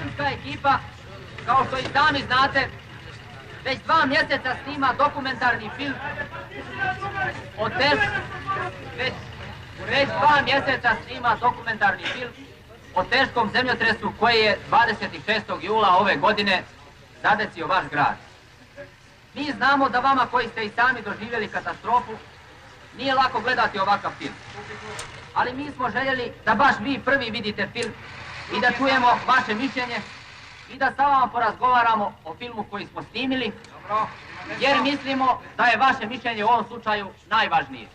Filmska ekipa, kao što i sami znate, već 2 mjeseca snima dokumentarni film o teškom zemljotresu koji je 26. jula ove godine zadesio vaš grad. Mi znamo da vama koji ste i sami doživjeli katastrofu nije lako gledati ovakav film. Ali mi smo željeli da baš vi prvi vidite film i da čujemo vaše mišljenje i da sa vama porazgovaramo o filmu koji smo snimili, jer mislimo da je vaše mišljenje u ovom slučaju najvažnije.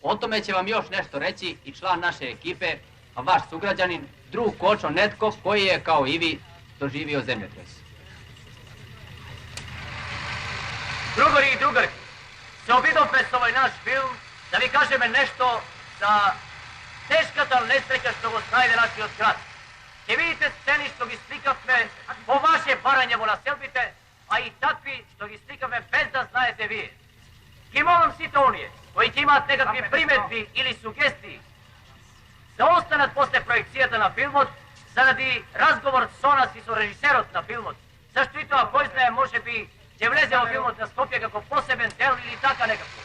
O tome će vam još nešto reći i član naše ekipe, a vaš sugrađanin, drug Kočo Netkov, koji je kao i vi doživio zemljotres. Drugari i drugarki, se obidopest ovaj naš film da vi kažeme nešto za teškata nesreća što go snajde naši od grad. Ke vidite sceni što gi slikavme po vaše Baranjevo naselbite, a i takvi što gi slikavme bez da znajete vi. I molim sitonije, koji će imat nekakvi primjedbi ili sugestiji, da ostanat posle projekcijata na filmot, zaradi razgovor s onas i s režiserot na filmot. Zašto i to ako izdaje može bi će vlezemo filmot na Skopje kako poseben del ili taka nekako.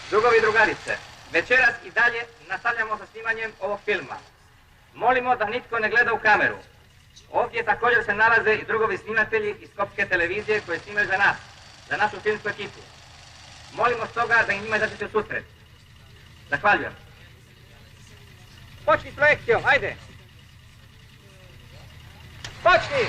Drugovi i drugarice, večeras i dalje nastavljamo sa snimanjem ovog filma. Molimo da nitko ne gleda u kameru. Ovdje također se nalaze i drugovi snimatelji iz Skopske televizije koje snimaju za nas, za našu filmsku ekipu. Molimo stoga da im njima izađete u susret. Zahvaljujem. Počni s projekcijom, ajde! Počni!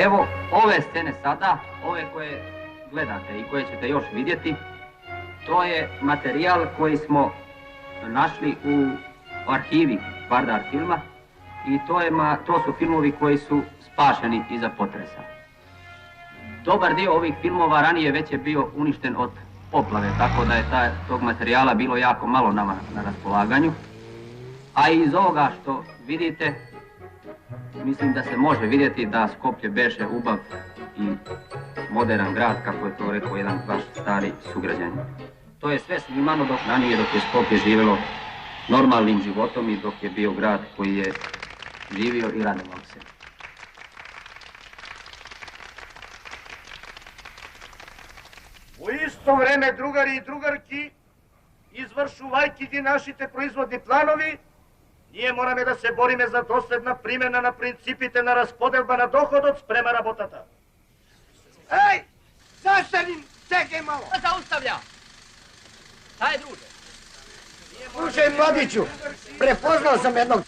Evo, ove scene sada, ove koje gledate i koje ćete još vidjeti, to je materijal koji smo našli u arhivi Vardar filma i to su filmovi koji su spašeni iza potresa. Dobar dio ovih filmova ranije već je bio uništen od poplave, tako da je tog materijala bilo jako malo nama na raspolaganju. A iz ovoga što vidite, mislim da se može vidjeti da Skoplje beše ubav i modern grad, kako je to rekao jedan vaš stari sugrađanin. To je sve snimano dok je Skopje živjelo normalnim životom i dok je bio grad koji je živio i radovao se. U isto vreme, drugari i drugarki, izvršuvajki gi našite proizvodni planovi, ние morame да се бориме за доследна примена на принципите на разподелба на доходот спрема работата. Ej, zastanim, čekaj malo. Zaustavlja! Šta je, druže? Slušaj, mladiću, prepoznao sam jednog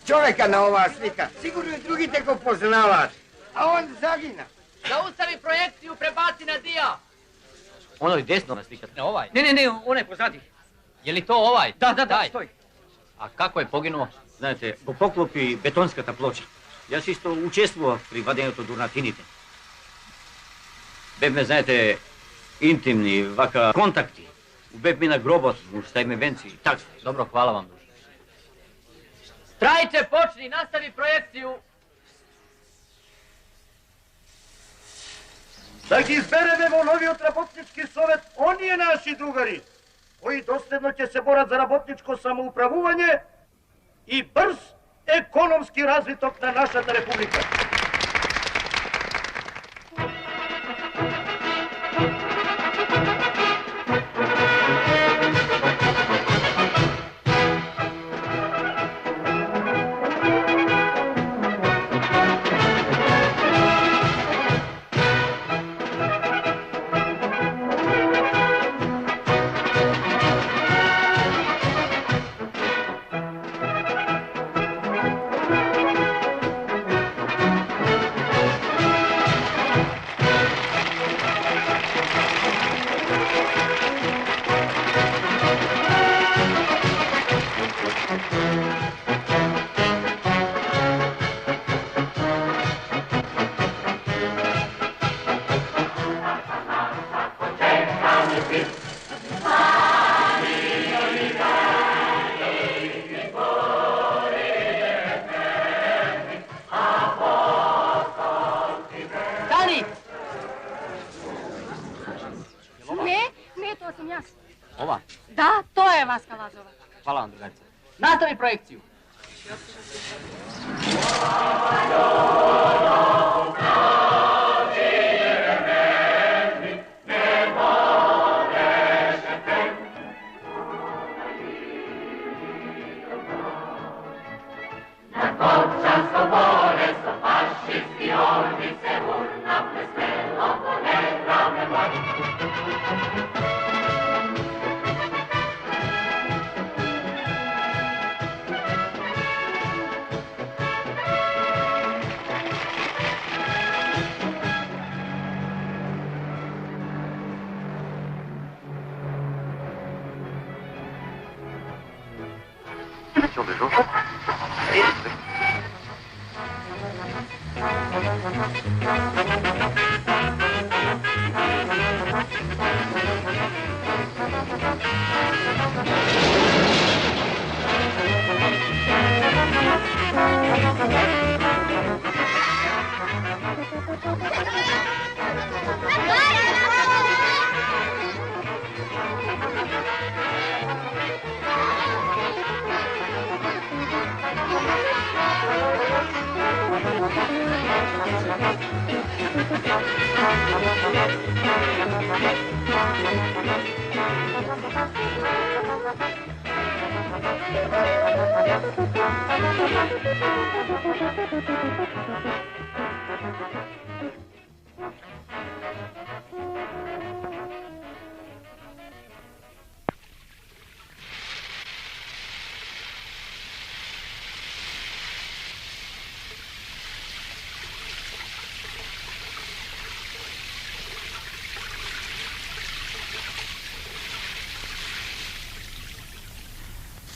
čovjeka na ova slika. Sigurno i drugi te go poznavaš. A on zagina. Zaustavi projekciju, prebaci na dija. Ono je desno na slikat. Ne, ovaj. Ne, onaj pozadnji. Je li to ovaj? Da, stoj. A kako je poginuo? Знаете, го поклопи бетонската плоча. Јас исто учествував при вадењето дурнатините. Бевме, знаете, интимни, вака контакти. Убев ми на гробот, му ставиме венци и така. Dobro, hvala vam duže. Trajče, počni, nastavi projekciju. Да ги избереме во новиот работнички совет оние наши другари, кои доследно ќе се борат за работничко самоуправување и брз економски развиток на нашата република. Ova? Da, to je Vaska Lazova. Hvala vam, drugarice. Nastavi projekciju.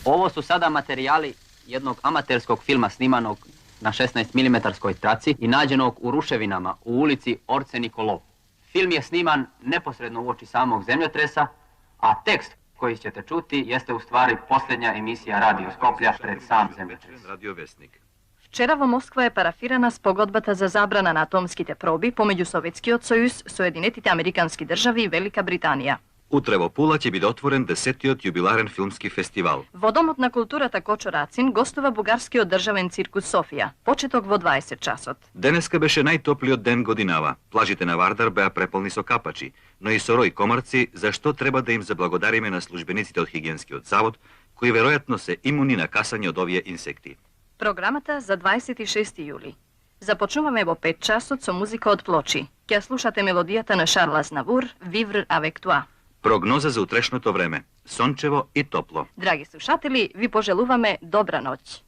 Ovo su sada materijali jednog amaterskog filma snimanog na 16 mm traci i nađenog u ruševinama u ulici Orce Nikolov. Film je sniman neposredno uoči samog zemljotresa, a tekst koji ćete čuti jeste u stvari posljednja emisija Radio Skoplja pred sam zemljotres. Вчера во Москва е парафирана спогодбата за забрана на атомските проби помеѓу Советскиот сојуз, Соединетите американски држави и Велика Британија. Утре во Пула ќе биде отворен 10-тиот јубиларен филмски фестивал. Во Домот на културата Кочо Рацин гостува бугарскиот државен циркус Софија. Почеток во 20 часот. Денеска беше најтоплиот ден годинава. Плажите на Вардар беа преполни со капачи, но и со рој комарци, за што треба да им заблагодариме на службениците од хигиенскиот завод, кои веројатно се имуни на касање од овие инсекти. Програмата за 26 јули. Започнуваме во 5 часот со музика од Плочи. Ќе слушате мелодијата на Шарл Азнавур, Vivre avec toi. Прогноза за утрешното време. Сончево и топло. Драги слушатели, ви пожелуваме добра ноќ.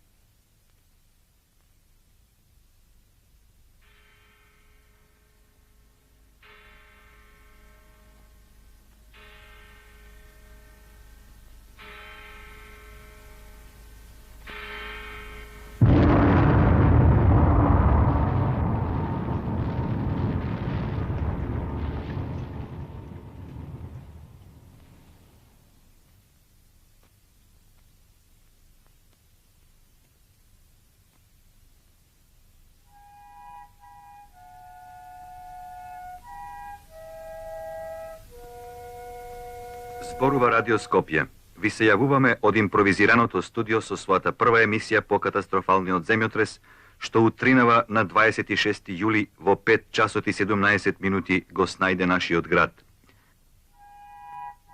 Зборува Радио Скопје. Ви се јавуваме од импровизираното студио со својата прва емисија по катастрофалниот земјотрес, што утринава на 26. јули во 5 часот и 17 минути го снајде нашиот град.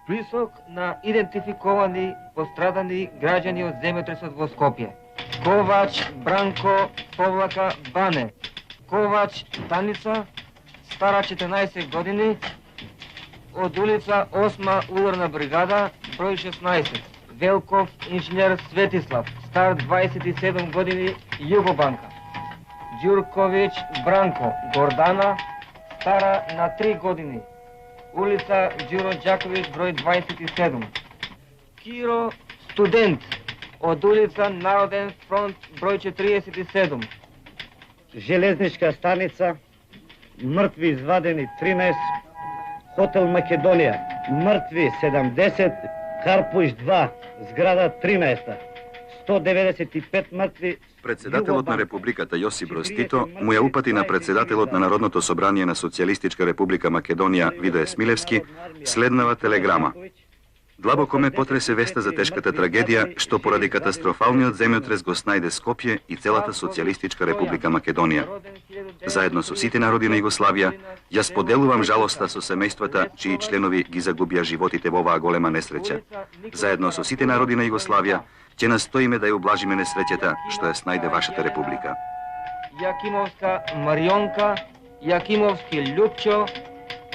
Список на идентификовани пострадани граѓани од земјотресот во Скопје. Ковач Бранко Повлака Бане, Ковач Таница, стара 14 години, од улица 8 ударна бригада, број 16. Велков инженер Светислав, стар 27 години, Југобанка. Ѓурковиќ Бранко Гордана, стара на 3 години, улица Ѓуро Ѓаковиќ, број 27. Киро студент, од улица Народен фронт, број 47. Железничка станица, мртви извадени 13, Хотел Македонија, мртви 70, Карпуш 2, зграда 13, 195 мртви. Председателот на Републиката Јосип Броз Тито му ја упати на председателот на Народното собрание на Социјалистичка Република Македонија Видој Смилевски следнава телеграма. Длабоко ме потресе веста за тешката трагедија што поради катастрофалниот земјотрес го снајде Скопје и целата Социјалистичка Република Македонија. Заедно со сите народи на Југославија, ја споделувам жалоста со семејствата чии членови ги загубија животите во оваа голема несреќа. Заедно со сите народи на Југославија, ќе настоиме да ја ублажиме несреќата што ја снајде вашата република. Јакимовска Марионка, Јакимовски Љупчо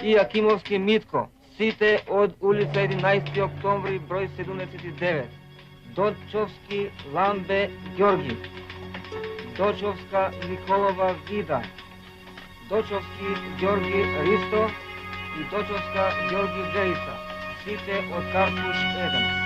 и Јакимовски Митко, сите од улица 11 октомври, број 79. Дочовски Ламбе Ѓорги, Дочовска Николова Вида, Дочовски Ѓорги Ристо и Дочовска Ѓорги Вејса, сите од Карпуш 1.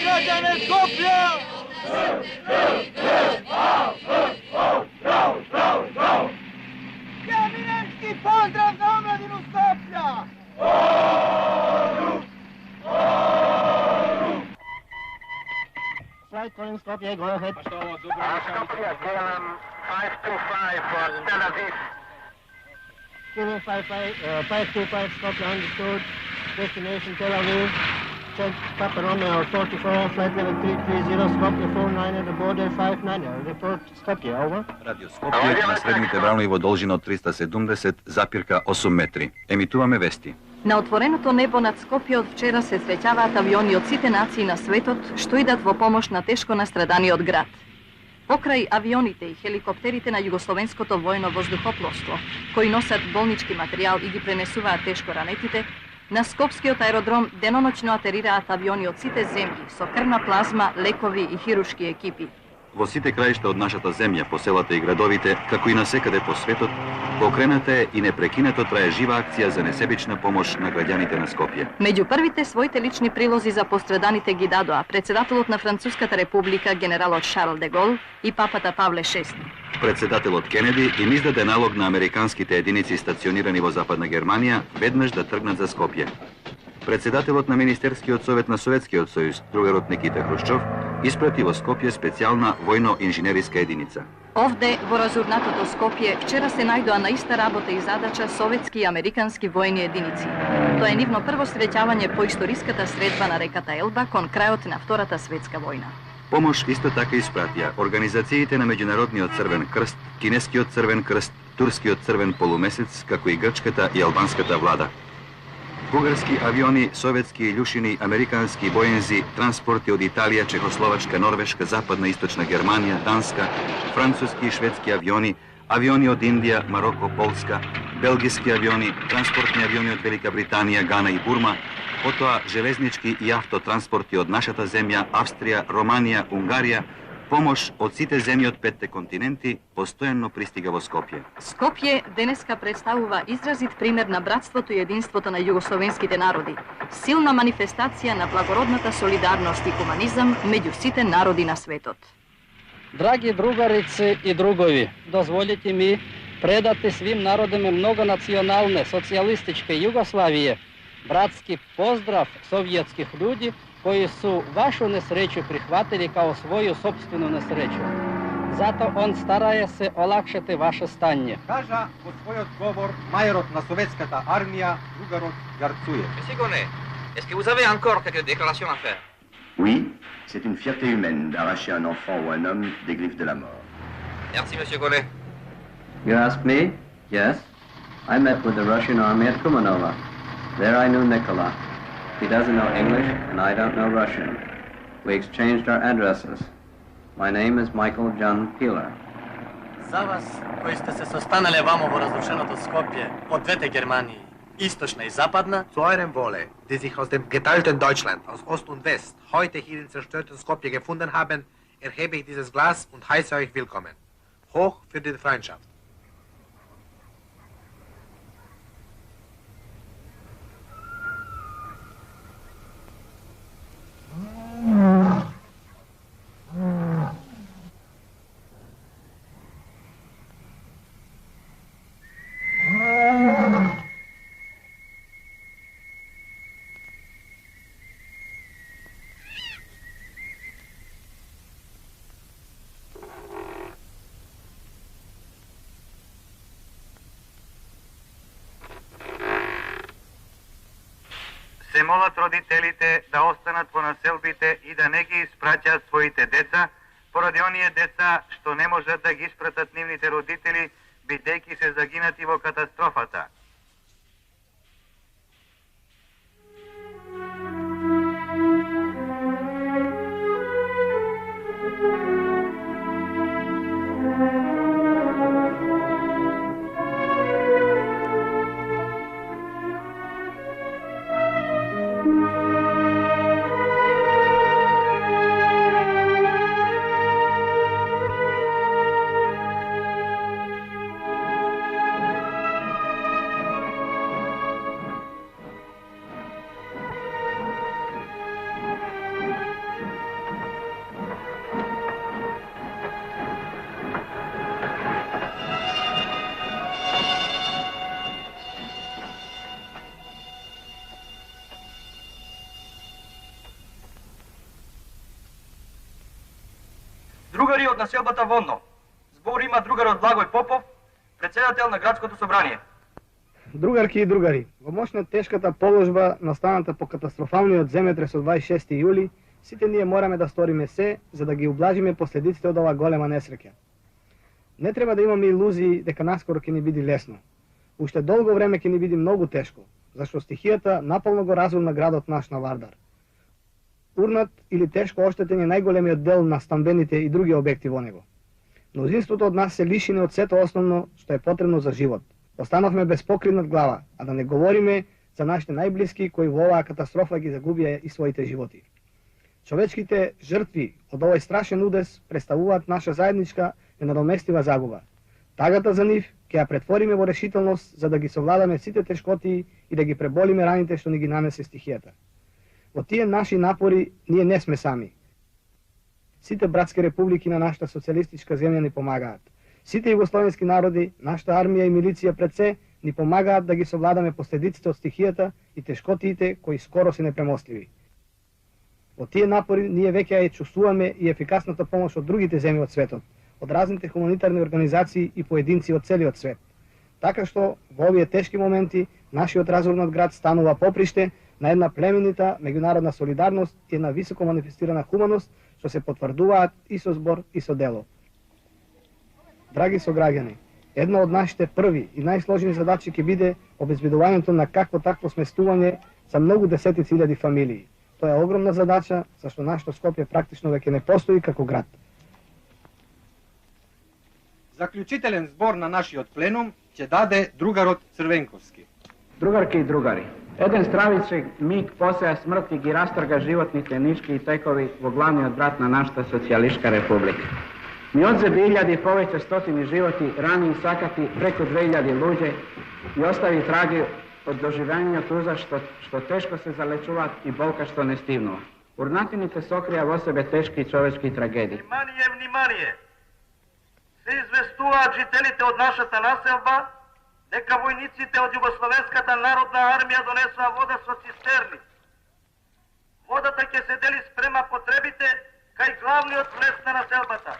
Građane Skoplja! Line, Skopje, go ahead. Skopje, KLM 525 for Tel Aviv. KLM 525, Skopje, understood. Destination Tel Aviv. Check Papa Romeo 44, flight level 330, Skopje 49 at the border 59. Report Skopje, over. Radio Skopje na srednjите Brownleevo должина od 370, запирка 8 метри. Емитуваме вести. На отвореното небо над Скопје од вчера се среќаваат авиони од сите нации на светот што идат во помош на тешко настраданиот град. Покрај авионите и хеликоптерите на Југословенското војно воздухопловство, кои носат болнички материјал и ги пренесуваат тешко ранетите, на Скопскиот аеродром деноноќно атерираат авиони од сите земји со крвна плазма, лекови и хируршки екипи. Во сите краишта од нашата земја, по селата и градовите, како и насекаде по светот, покрената е и непрекинато трае жива акција за несебична помош на граѓаните на Скопје. Меѓу првите своите лични прилози за постраданите ги дадоа председателот на Француската република генералот Шарл де Гол и папата Павле VI. Председателот Кенеди им издаде налог на американските единици стационирани во Западна Германија веднаш да тргнат за Скопје. Председателот на Министерскиот совет на Советскиот сојуз, другарот Никита Хрушчов, испрати во Скопје специјална војно-инженериска единица. Овде, во разурнатото Скопје, вчера се најдоа на иста работа и задача советски и американски војни единици. Тоа е нивно прво среќавање по историската средба на реката Елба кон крајот на Втората светска војна. Помош исто така испратија организациите на Меѓународниот црвен крст, Кинескиот црвен крст, Турскиот црвен полумесец, како и грчката и албанската влада. Бугарски авиони, советски илјушини, американски боензи, транспорти од Италија, Чехословачка, Норвешка, Западна и Источна Германија, Данска, француски и шведски авиони, авиони од Индија, Мароко, Полска, белгиски авиони, транспортни авиони од Велика Британија, Гана и Бурма, потоа железнички и автотранспорти од нашата земја, Австрија, Романија, Унгарија, помош од сите земји од 5 континенти постојано пристига во Скопје. Скопје денеска представува изразит пример на братството и единството на југословенските народи, силна манифестација на благородната солидарност и хуманизам меѓу сите народи на светот. Драги другарици и другови, дозволите ми предати свим народima многонационалне социјалистичке Југославије братски поздрав совјетских људи кои su вашу несреќу прихватили као своју собствenu несреќу. Зато он старае се олакшати ваше стање. Кажа во својот говор мајорот на советската армија, другарот Гарцуев. Monsieur Gonnet, est-ce que vous avez encore quelques déclarations à faire? Oui, c'est une fierté humaine d'arracher un enfant ou un homme des griffes de la mort. Merci, Monsieur Gonnet. You ask me? Yes. I met with the Russian army at Kumanova. There I knew Nikola. He doesn't know English, and I don't know Russian. We exchanged our addresses. My name is Michael John Peeler. За вас, кои сте се состанале вамо во разрушеното Скопје, од двете Германии, источна и западна, Zu eurem Wohle, die sich aus dem geteilten Deutschland, aus Ost und West, heute hier im zerstörten Skopje gefunden haben, erhebe ich dieses Glas und heiße euch willkommen. Hoch für die Freundschaft. Се молат родителите да останат во населбите и да не ги испраќаат своите деца, поради оние деца што не можат да ги испратат нивните родители, бидејќи се загинати во катастрофата. период на селбата Водно. Збор има другарот Благој Попов, председател на градското собрание. Другарки и другари, во моќ на тешката положба настаната по катастрофалниот земјотрес од 26 јули, сите ние мораме да сториме се за да ги ублажиме последиците од оваа голема несреќа. Не треба да имаме илузии дека наскоро ќе ни биде лесно. Уште долго време ќе ни биде многу тешко, зашто стихијата наполно го разрумна градот наш на Вардар. Урнат или тешко оштетен е најголемиот дел на стамбените и други објекти во него. Мнозинството од нас се лишени од сето основно што е потребно за живот. Останавме без покрив над глава, а да не говориме за нашите најблиски кои во оваа катастрофа ги загубија и своите животи. Човечките жртви од овој страшен удес представуваат наша заедничка ненадоместива загуба. Тагата за нив ќе ја претвориме во решителност за да ги совладаме сите тешкоти и да ги преболиме раните што ни ги нанесе стихијата. Во тие наши напори ние не сме сами. Сите братски републики на нашата социјалистичка земја ни помагаат. Сите југословенски народи, нашата армија и милиција пред се, ни помагаат да ги совладаме последиците од стихијата и тешкотиите кои скоро се непремостливи. Во тие напори ние веќе ја чувствуваме и ефикасната помош од другите земји од светот, од разните хуманитарни организации и поединци од целиот свет. Така што во овие тешки моменти нашиот разурнат град станува поприште на една племенита меѓународна солидарност и една високо манифестирана хуманост што се потврдуваат и со збор и со дело. Драги сограѓани, една од нашите први и најсложни задачи ќе биде обезбедувањето на какво такво сместување за многу десетици илјади фамилии. Тоа е огромна задача, зашто нашето Скопје практично веќе не постои како град. Заклучителен збор на нашиот пленум ќе даде другарот Црвенковски. Другарки и другари, еден стравичен миг посеја смрт и ги растрга животните нишки и текови во главниот град на нашата социјалишка република. Ни одзеби илјади и повеќе стотини животи, рани и сакати преку 2000 луѓе и остави траги од доживењето уза што тешко се залечуваат и болка што не стивнува. Урнатините сокрија во себе тешки човечки трагедии. Внимание, внимание! Се известуваат жителите од нашата населба дека војниците од Југословенската народна армија донесоа вода со цистерни. Водата ќе се дели спрема потребите кај главниот влез на населбата.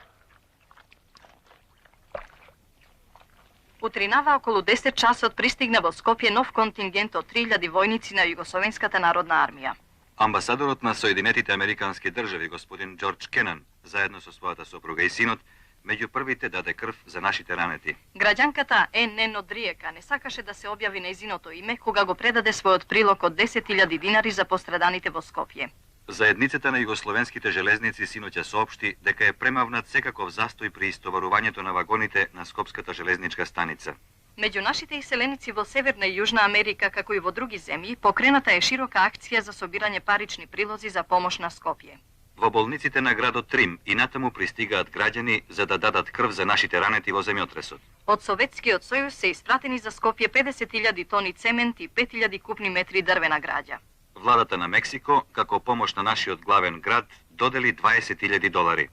Утринава околу 10 часот пристигна во Скопје нов контингент од 3000 војници на Југословенската народна армија. Амбасадорот на Соединетите Американски држави, господин Џорџ Кенан, заедно со својата сопруга и синот, меѓу првите даде крв за нашите ранети. Граѓанката Н. Одриека не сакаше да се објави нејзиното име кога го предаде својот прилог од 10.000 динари за постраданите во Скопје. Заедницата на југословенските железници синоќа соопшти дека е премавнат секаков застој при истоварувањето на вагоните на Скопската железничка станица. Меѓу нашите иселеници во Северна и Јужна Америка, како и во други земји, покрената е широка акција за собирање парични прилози за помош на Скопје. Во болниците на градот Рим и натаму пристигаат граѓани за да дадат крв за нашите ранети во земјотресот. Од Советскиот сојуз се испратени за Скопје 50.000 тони цемент и 5.000 купни метри дрвена граѓа. Владата на Мексико, како помош на нашиот главен град, додели $20.000.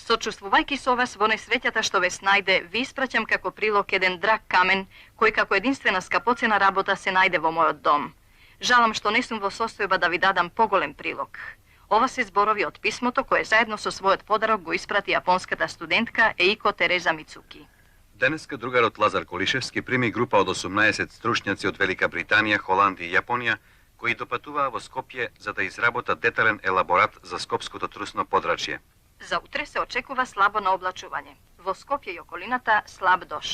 Сочувствувајќи со вас во несреќата што ве снајде, ви испраќам како прилог еден драг камен, кој како единствена скапоцена работа се најде во мојот дом. Жалам што не сум во состојба да ви дадам поголем прилог. Ова се зборови од писмото кое заедно со својот подарок го испрати јапонската студентка Еико Тереза Мицуки. Денеска другарот Лазар Колишевски прими група од 18 стручњаци од Велика Британија, Холандија и Јапонија, кои допатуваа во Скопје за да изработат детален елаборат за скопското трусно подрачје. За утре се очекува слабо наоблачување. Во Скопје и околината слаб дош.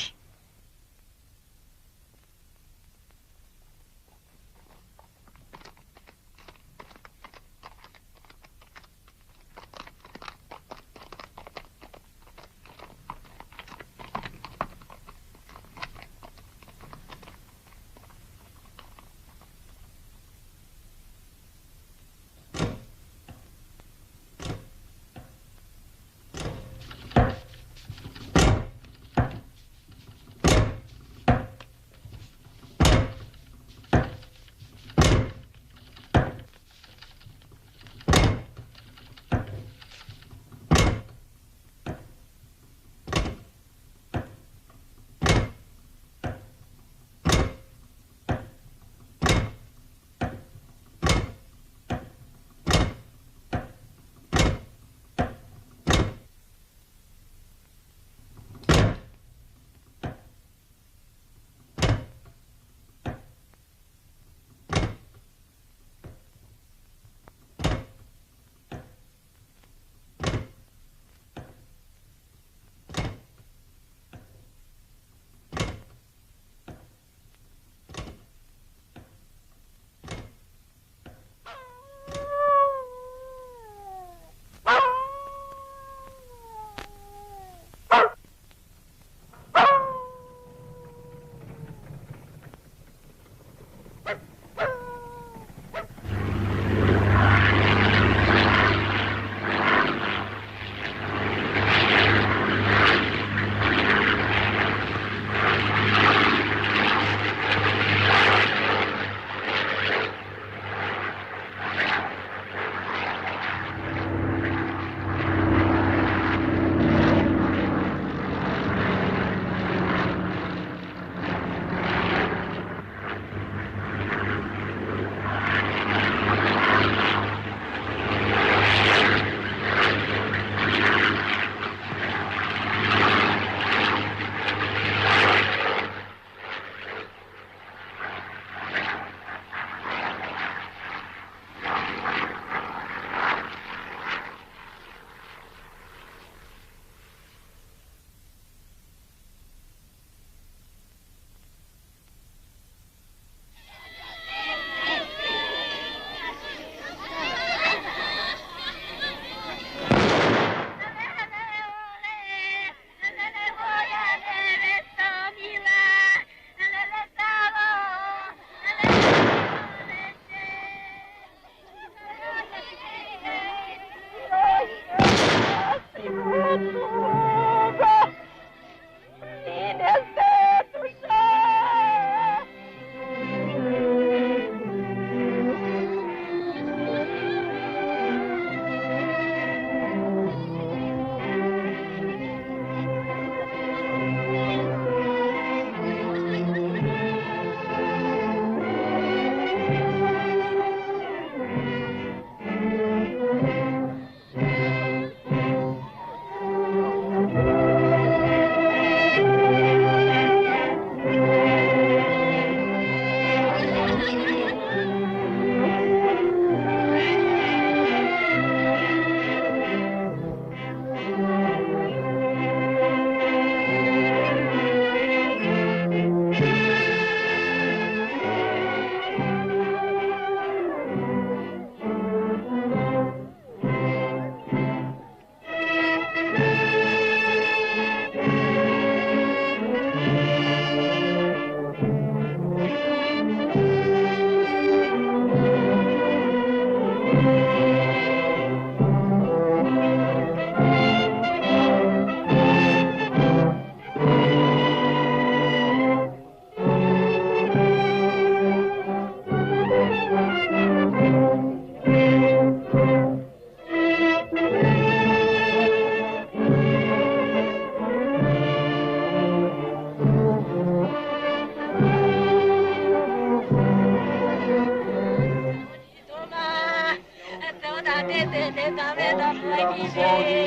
rabu Boži,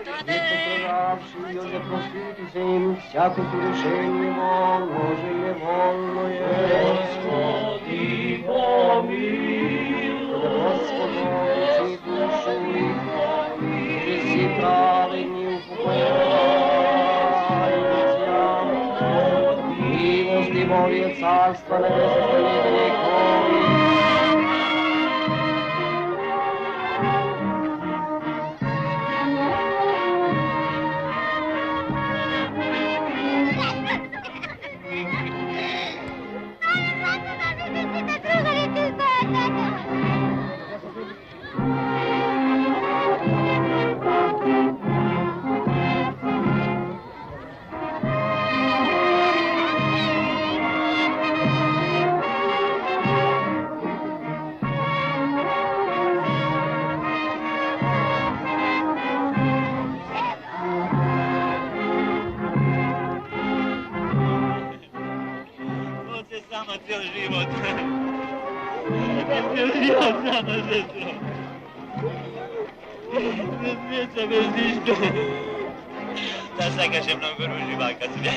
Pokoravši od neprostiti se im, всяко решение волно, же невольно je. Господи, помилуй, Господи, душу их, že si pravedni upokojajcia. Milosti volje carstva nebesa vekovi. Sama cijeli život. Cijeli život sama, sestro. Ne sjeća bez ništa. Da sakaše mnogo ruživaka sve.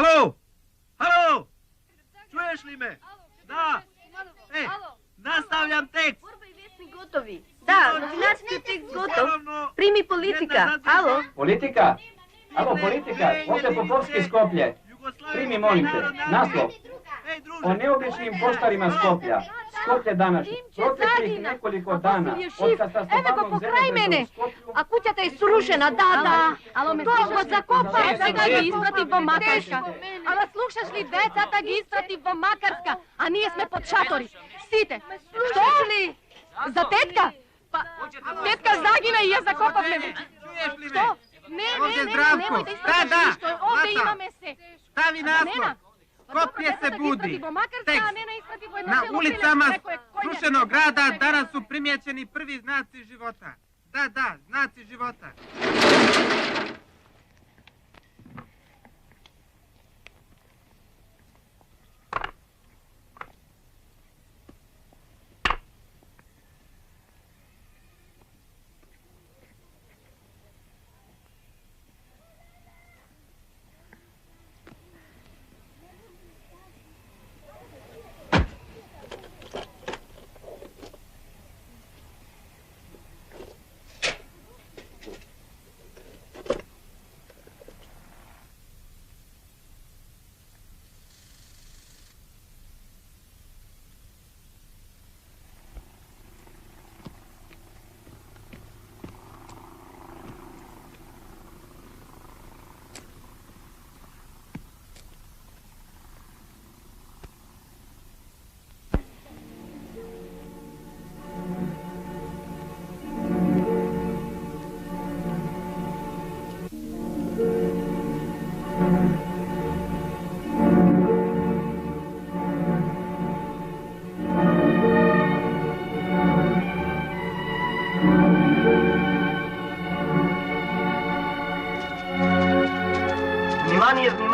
Halo! Halo! Čuješ li me? Da! Nastavljam tekst! Gotovi. Da, novinarski tekst gotov. Primi politika. Alo? Politika? Alo, politika, ovdje Popovski Skoplje. Primi, molim te, naslov. O neobičnim poštarima Skoplja. Skoplje današnje. Proteklih nekoliko dana od katastrofalnog zemljotresa u Skoplju... A kućata je srušena, da. Toliko zakopa, da ga isprati v Makarska. Ала слушаш ли децата ги испрати во Макарска, а ние сме под шатори. Сите. Што ли? За тетка? Па, тетка загина и ја закопавме. Што? Не, немојте испратиш ништо. Овде имаме се. Stavi naslov. Skopje se budi. Tekst. Na ulicama srušenog grada danas su primjećeni prvi znaci života. Da, znaci života.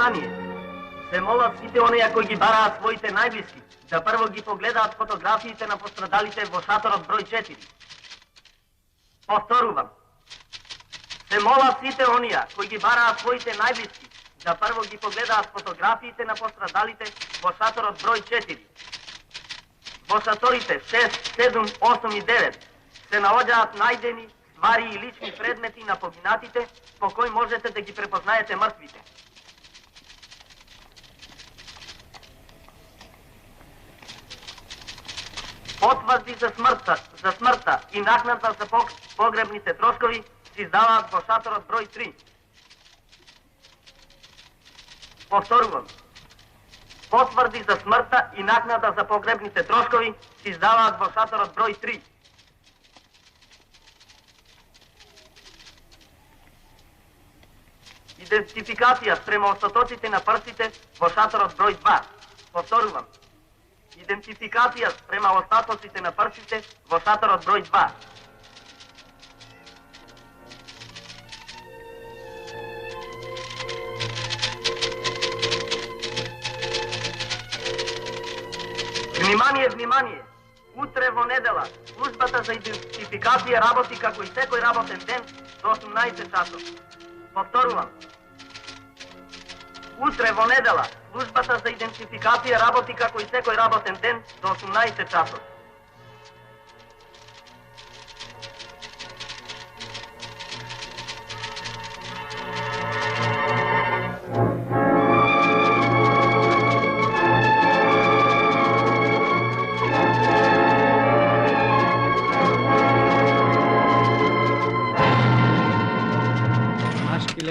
Внимание! Се молат сите оние кои ги бараат своите најблиски, да прво ги погледаат фотографиите на пострадалите во шаторот број 4. Повторувам. Се молат сите оние кои ги бараат своите најблиски, да прво ги погледаат фотографиите на пострадалите во шаторот број 4. Во шаторите 6, 7, 8 и 9 се наоѓаат најдени ствари и лични предмети на погинатите по кои можете да ги препознаете мртвите. Потврди за смртта и накнада за погребните трошкови се издаваат во шаторот број 3. Повторувам. Потврди за смртта и накнада за погребните трошкови се издаваат во шаторот број 3. Идентификација спрема остатоците на прстите во шаторот број 2. Повторувам. Идентификација спрема остатоците на прстите во шаторот број 2. Внимание! Утре во недела службата за идентификација работи како и секој работен ден до 18 часот. Повторувам. Утре во недела службата за идентификација работи како и секој работен ден до 18 часот.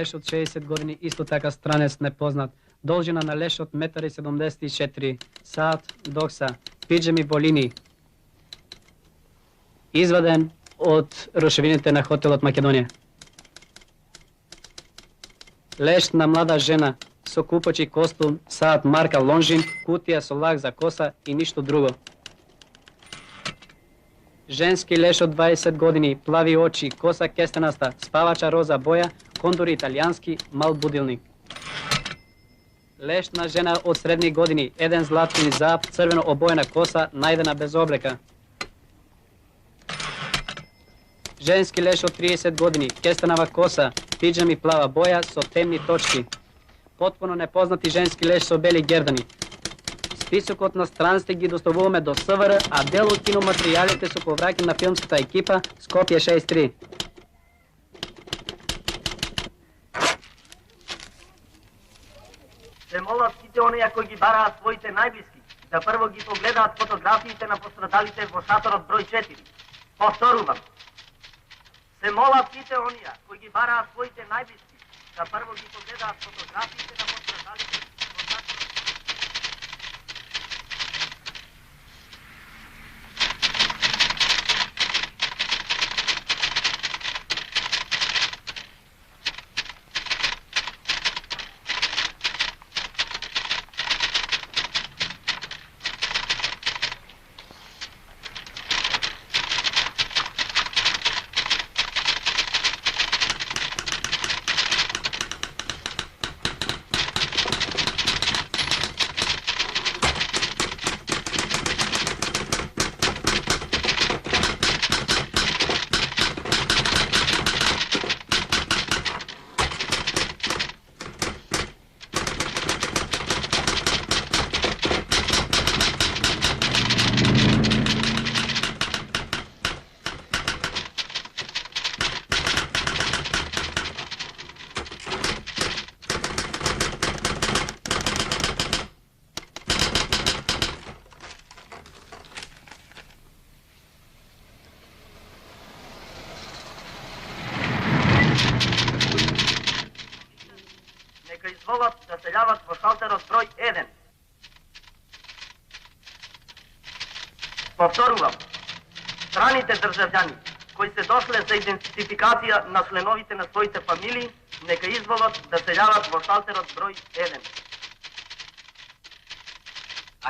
Леш од 60 години, исто така странец непознат. Должина на лешот 1,74 м, саат, докса, пиджами болини. Изваден од рушевините на хотелот Македонија. Леш на млада жена со купачи костум, саат марка Лонжин, кутија со лак за коса и ништо друго. Женски леш од 20 години, плави очи, коса кестенаста, спавача роза боја, кондури италијански, мал будилник. Леш на жена од средни години, еден златни зап, црвено обоена коса, најдена без облека. Женски леш од 30 години, кестенава коса, пиджами плава боја со темни точки. Potpuno nepoznati ženski leš со бели гердани. Списокот на страниците ги доставуваме до СВР, а дел од киноматеријалите се повраќаат на филмската екипа Скопје 63. Се молат сите оние кои ги бараат своите најблиски да прво ги погледаат фотографиите на пострадалите во шаторот број 4. Повторувам. Се молат сите оние кои ги бараат своите најблиски да прво ги погледаат фотографиите на пострадалите во шаторот. Да се јават во шалтерот број 1. Повторувам, страните државјани кои се дошле за идентификација на членовите на своите фамилии, нека изволат да се јават во шалтерот број 1.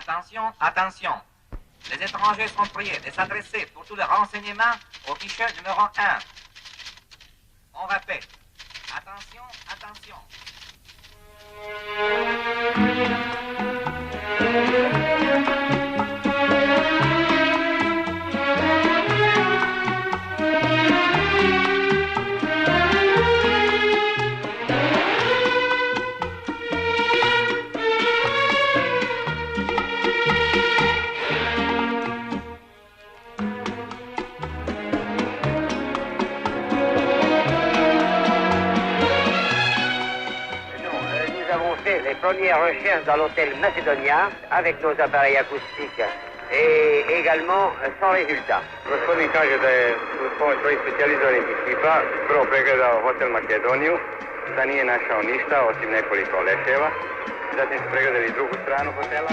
Attention, attention. Les étrangers sont priés de s'adresser pour tous les renseignements au guichet numéro 1. On répète. Attention, attention. Les premières recherches dans l'hôtel Macédonia avec nos appareils acoustiques et également sans résultat. Gospodin kaže da je uz pomoć svojih specijalizovanih ekipa prvo pregledao hotel Makedoniju, da nije našao ništa osim nekoliko leševa. Zatim su pregledali drugu stranu hotela.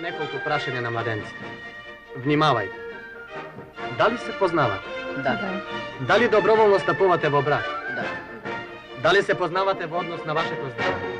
nekoliko prašenja na mladenci. Vnimavajte. Da li se poznavate? Da. Da li dobrovoljno stapuvate v brak? Da. Da li se poznavate v odnos na vašeg zdravlja?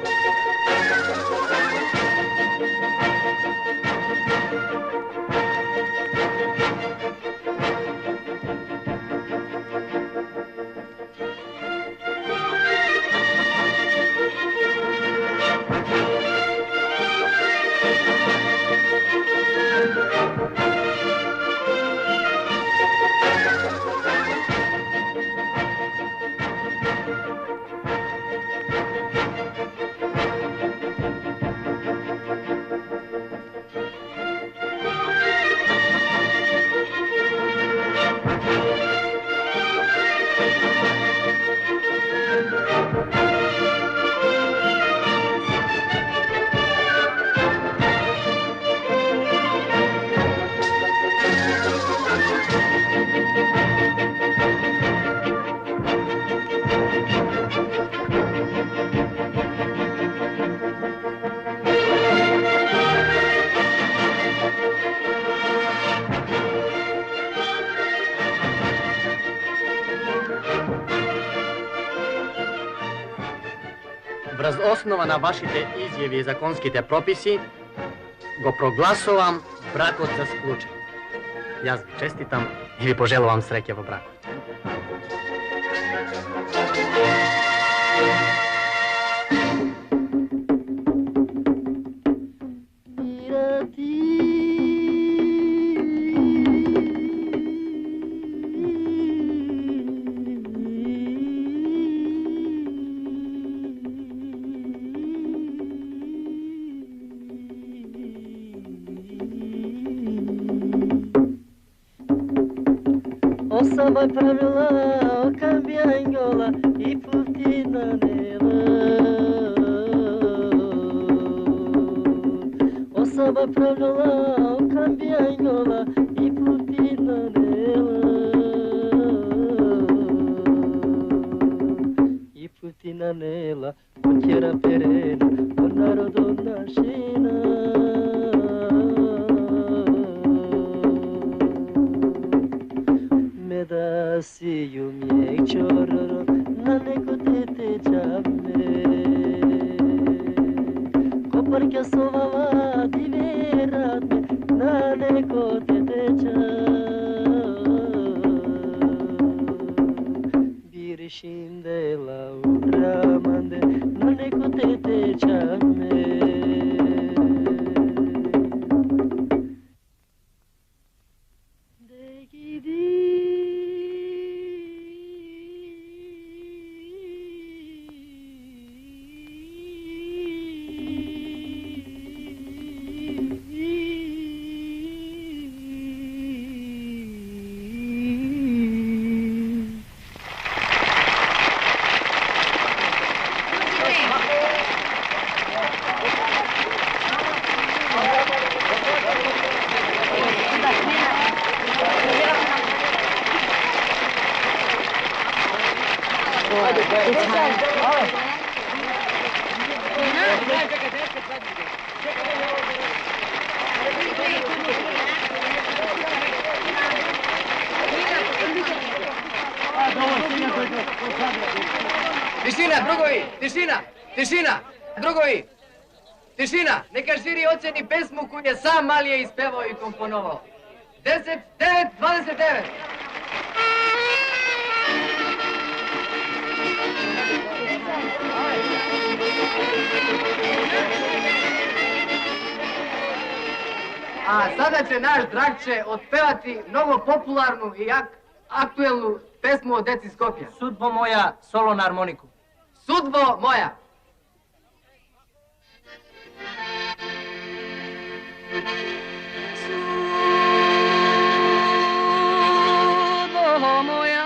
Враз основа на вашите изјави и законските прописи, го прогласувам бракот за склучен. Јас ви честитам и ви пожелувам среќа во бракот. Osama pravila cambiangola i putina nela. Osama pravila cambiangola i putina nela. I putina nela, kućera perena, o narodu našina. Da siju mijek čororo na neko dete džame. Koparka sovala diverat me na neko dete džame. Birišim dela u ramande na neko dete džame. Tišina, drugovi, tišina, tišina, drugovi, tišina, neka žiri oceni pesmu koju je sam Malije ispevao i komponovao. 10, 9, 29. A sada će naš Dragče otpevati mnogo popularnu i aktuelnu pesmu o deci Skopja. Sudbo moja, solo na harmoniku. Sudbo moja. Sudbo moja,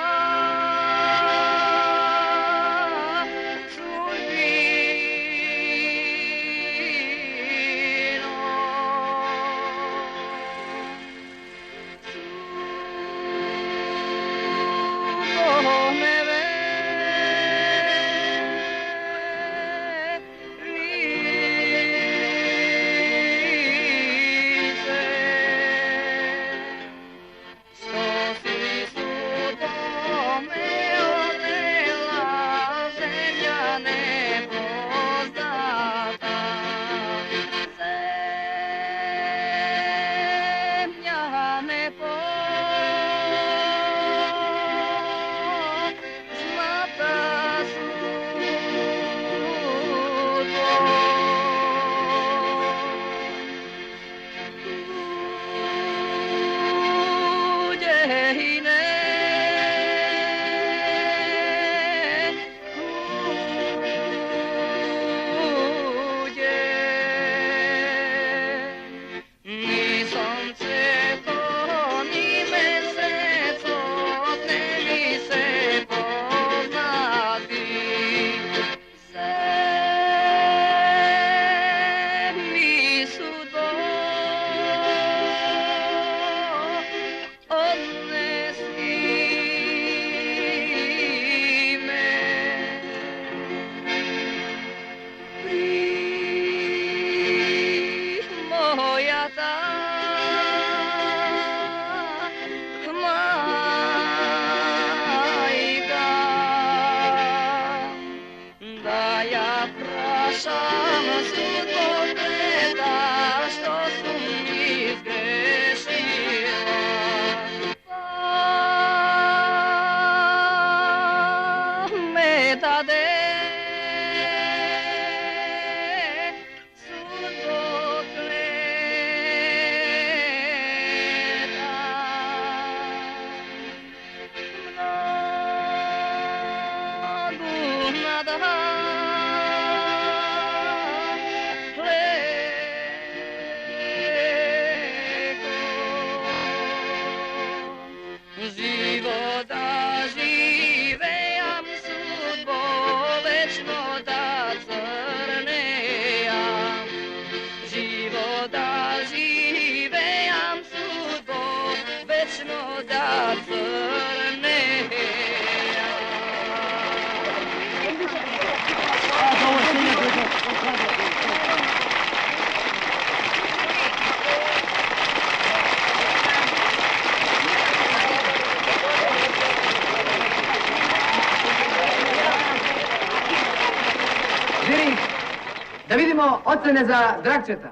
Da vidimo ocene za Dragčeta.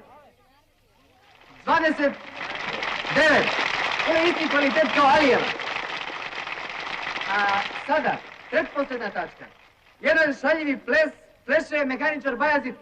29. To je isti kvalitet kao Alijeva. A sada, pretposljedna tačka. Jedan šaljivi ples pleše mehaničar Bajazid.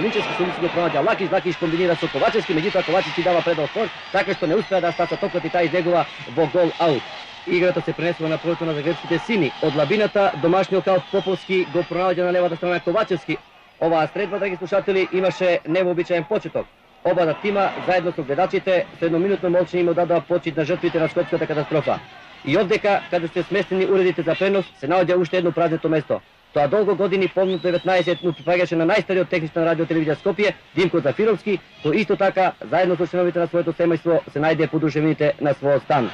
Linčevski sudicu ga pronađa Lakić kombinira sa Kovačevskim, međutim Kovačevski dava predao sport, tako što ne uspeva da Staca Tokoti taj iz njegova bo gol out. Igrata se prenesla na proletu na Zagrebski Tesini. Od Labinata domašnji kao Popovski go pronađa na leva strana Kovačevski. Ova stredba, dragi slušatelji, imaše neobičajen početok. Oba tima zajedno su gledačite, s jednominutnom molčenjem odada počet na žrtvite na skopskata katastrofa. I ovdeka, kada ste smesteni uredite za prenos, se nalađa ušte jedno prazneto mesto. To a dolgo godini pomnut 19 pripagaše na najstariju tehnična radio televizija Skopje, Dimko Zafirovski, to isto taka, zajedno su članovite na svoje semejstvo, se najde poduže minute na svoj stan.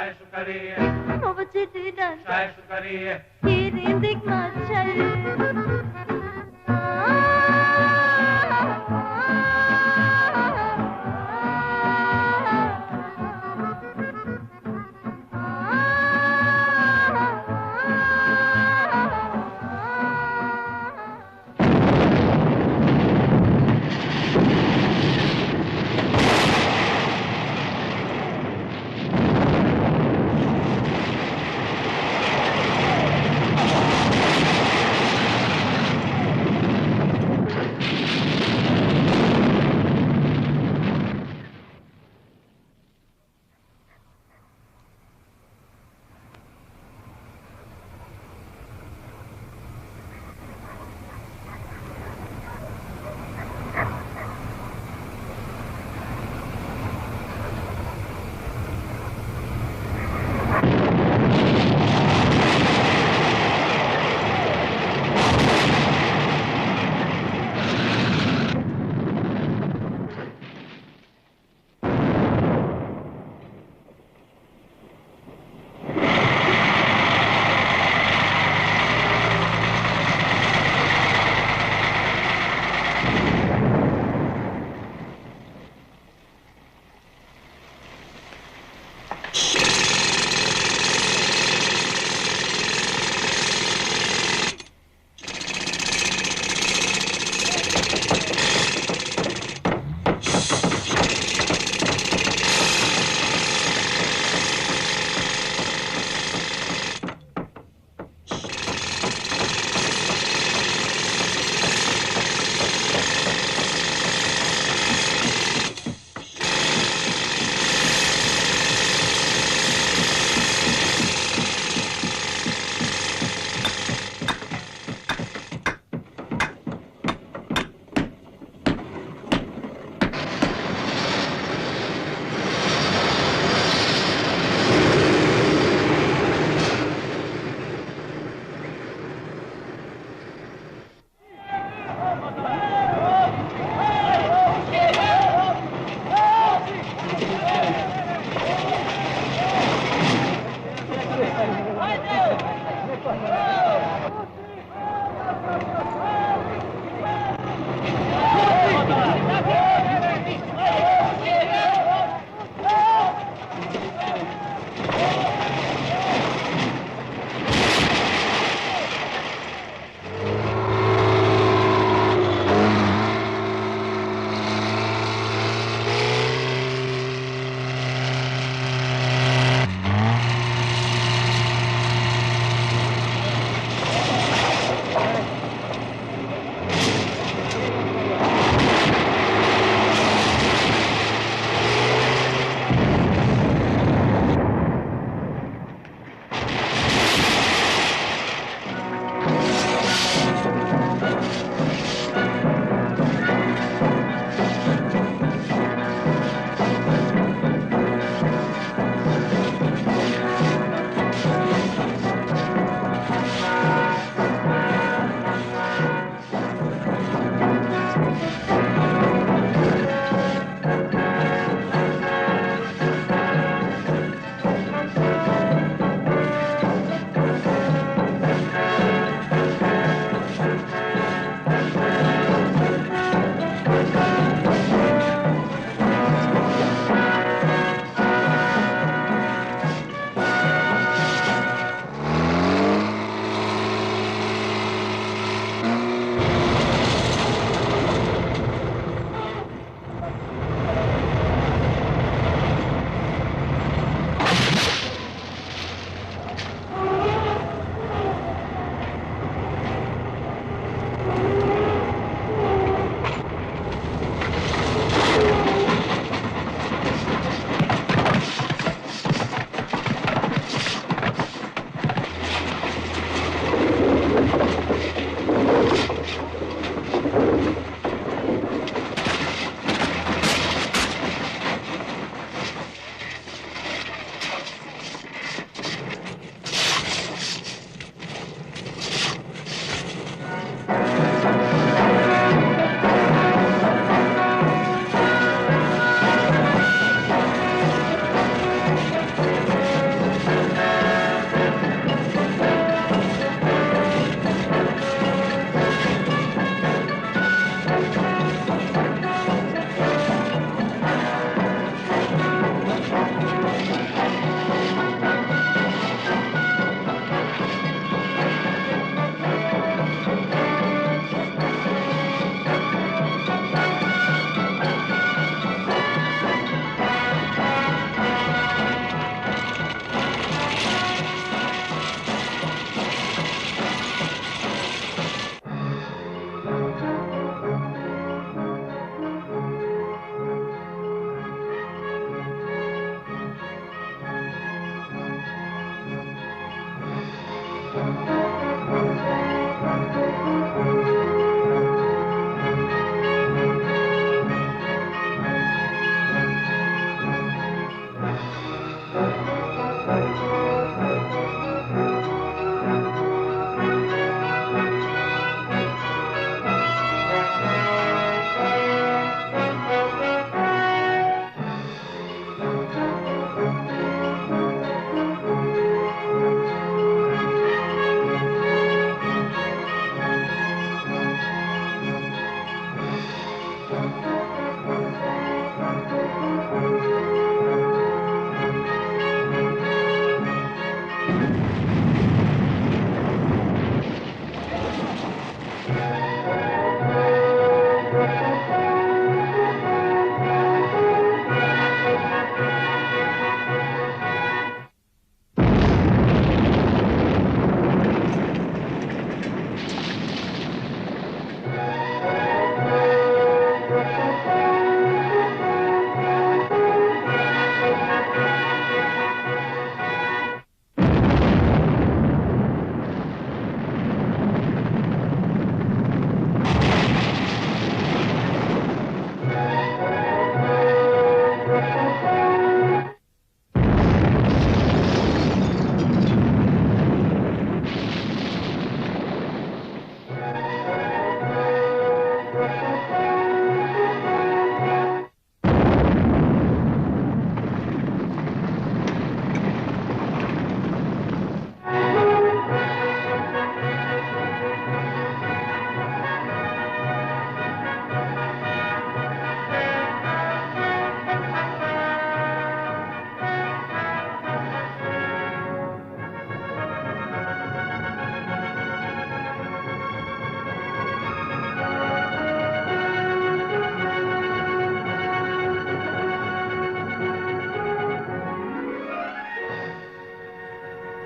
Čaj šukarije, Ovo će ti dan, čaj šukarije, idem dik mačaj.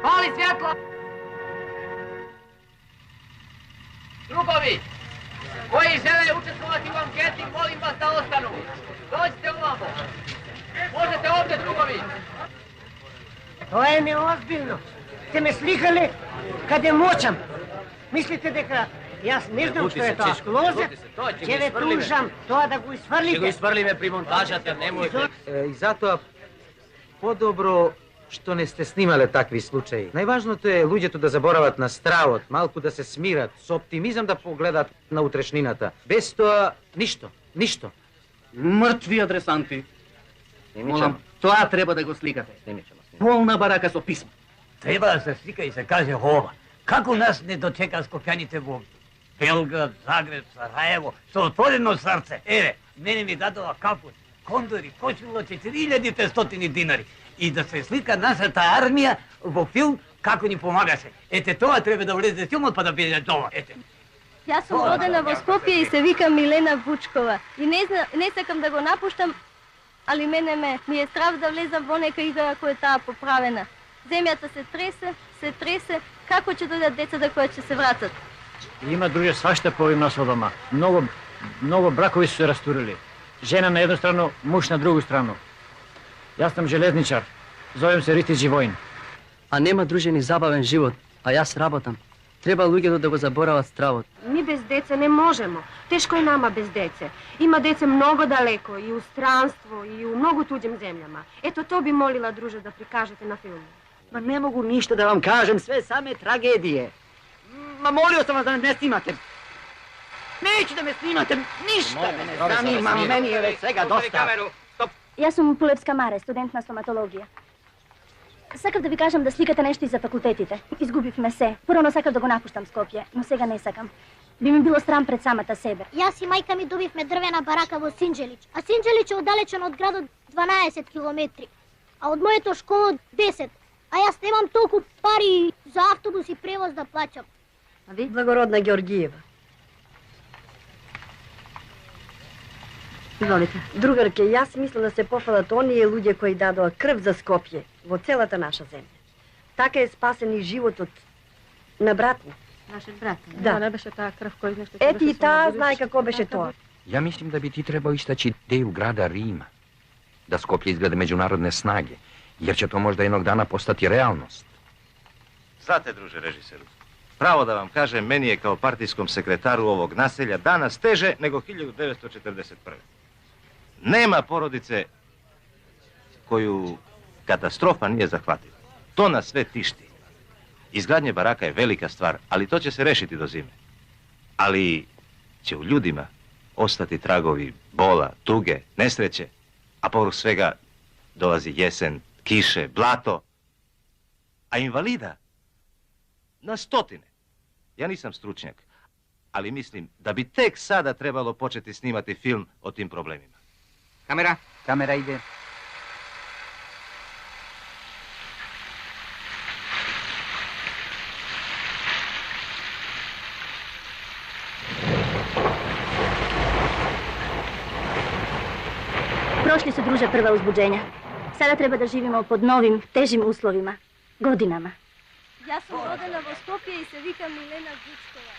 Pali svjetlo! Drugovi, koji žele učestvovati u anketi, molim vas da ostanu. Dođite ovamo. Možete ovdje, drugovi. To je neozbiljno. Ste me slikali kad je moćam. Mislite дека јас не знам што е тоа клозет, ќе ве тужам тоа да го isfrlите. Ќе го isfrlиме при монтажата, немојте. И затоа подобро што не сте снимале такви случаи. Најважното е луѓето да заборават на стравот, малку да се смират, со оптимизам да погледат на утрешнината. Без тоа ништо, ништо. Мртви адресанти. Молам, тоа треба да го сликате. Полна барака со писма. Треба да се слика и се каже ова. Како нас не дочека скопјаните во Белград, Загреб, Сараево, со отворено срце. Еве, мене ми дадова капут, кондори, почуло 4500 динари. И да се слика нашата армија во филм како ни помагаше. Ете, тоа треба да влезе филмот па да биде тоа. Ете. Јас сум родена во Скопје и се викам Милена Вучкова. И не сакам да го напуштам, али ми е страв да влезам во нека игра која е таа поправена. Земјата се тресе, како ќе дојдат децата кои ќе се вратат? Има друже свашта по овим насодома. Много бракови се растурили. Жена на една страна, муж на другу страну. Јас сум железничар. Зовем се Рити Живоин. А нема друже ни забавен живот, а јас работам. Треба луѓето да го заборават стравот. Ми без деца не можемо. Тешко е нама без деце. Има деце много далеко, и у странство, и у многу туѓим земјама. Ето то би молила, друже, да прикажете на филму. Ма не могу ништо да вам кажем, све саме трагедije. Ма молио sam vas da ne snimate. Neću da me snimate, ništa me ne zanima, meni je već svega dosta. Јас сум Пулевска Маре, студент на стоматологија. Сакав да ви кажам да сликате нешто и за факултетите. Изгубивме се. Порано сакав да го напуштам Скопје, но сега не сакам. Би ми било срам пред самата себе. Јас и мајка ми добивме дрвена барака во Синџелич. А Синџелич е оддалечен од градот 12 километри. А од моето школо 10. А јас немам толку пари за автобус и превоз да плаќам. А ви? Благородна Георгиева. Изволите. Другарке, јас мислам да се пофалат оние луѓе кои дадоа крв за Скопје во целата наша земја. Така е спасен и животот на брат ми. Нашиот брат? Да. Не беше таа крв кој нешто... Ети и таа знае како беше тоа. Ja mislim da bi ti trebao istaći ideju grada Rima. Da Skoplje izgleda međunarodne snage, jer će to možda jednog dana postati realnost. Znate, druže režiseru, pravo da vam kažem, meni je kao partijskom sekretaru ovog naselja danas teže nego 1941. Nema porodice koju katastrofa nije zahvatila. To nas sve tišti. Izgradnje baraka je velika stvar, ali to će se rešiti do zime. Ali će u ljudima ostati tragovi bola, tuge, nesreće, a povrh svega dolazi jesen, kiše, blato, a invalida na stotine. Ja nisam stručnjak, ali mislim da bi tek sada trebalo početi snimati film o tim problemima. Kamera ide. Прошли се, друже, прва узбуđenja. Sada treba da živimo pod novim, težim uslovima. Godinama. Јас сум родена во Скопје и се викам Милена Вучкова.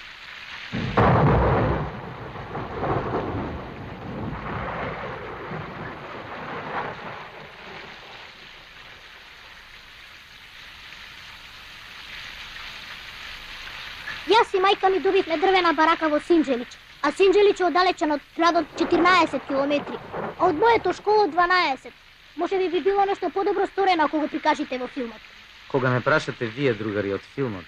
Јас и мајка ми добивме дрвена барака во Синџелич. А Синџелич е оддалечен од градот 14 километри. А од моето школо 12. Може би било нешто подобро сторено ако го прикажете во филмот. Кога ме прашате вие, другари, од филмот,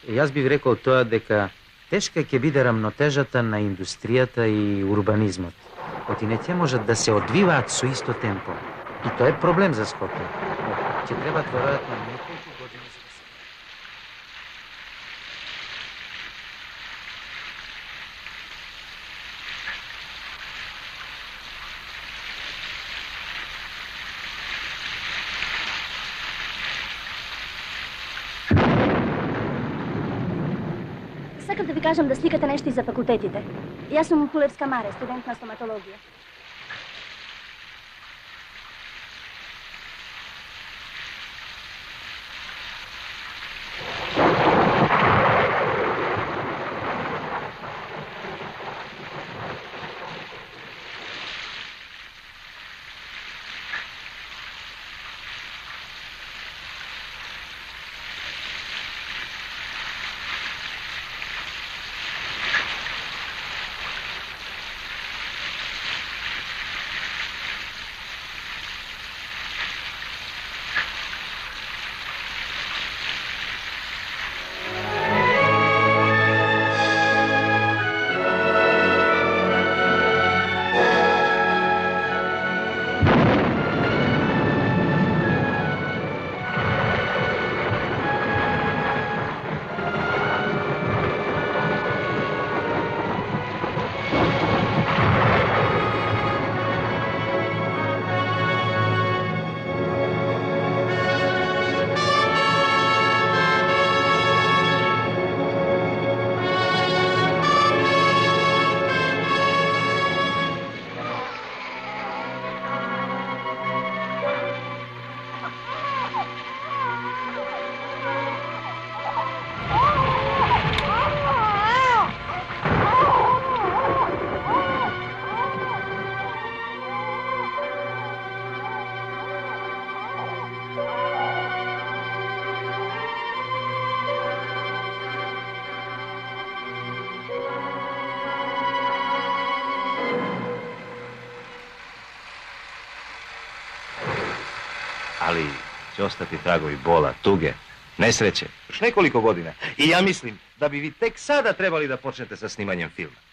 јас бих рекол тоа дека тешка ќе биде рамнотежата на индустријата и урбанизмот. Оти не ќе можат да се одвиваат со исто темпо. И тоа е проблем за Скопје. Ќе требат веројатно неколку години за да се... Сакав да ви кажам да сликате нешто и за факултетите. Јас сум Пулевска Маре, студент на стоматологија. ali će ostati tragovi bola, tuge, nesreće, još nekoliko godina. I ja mislim da bi vi tek sada trebali da počnete sa snimanjem filma.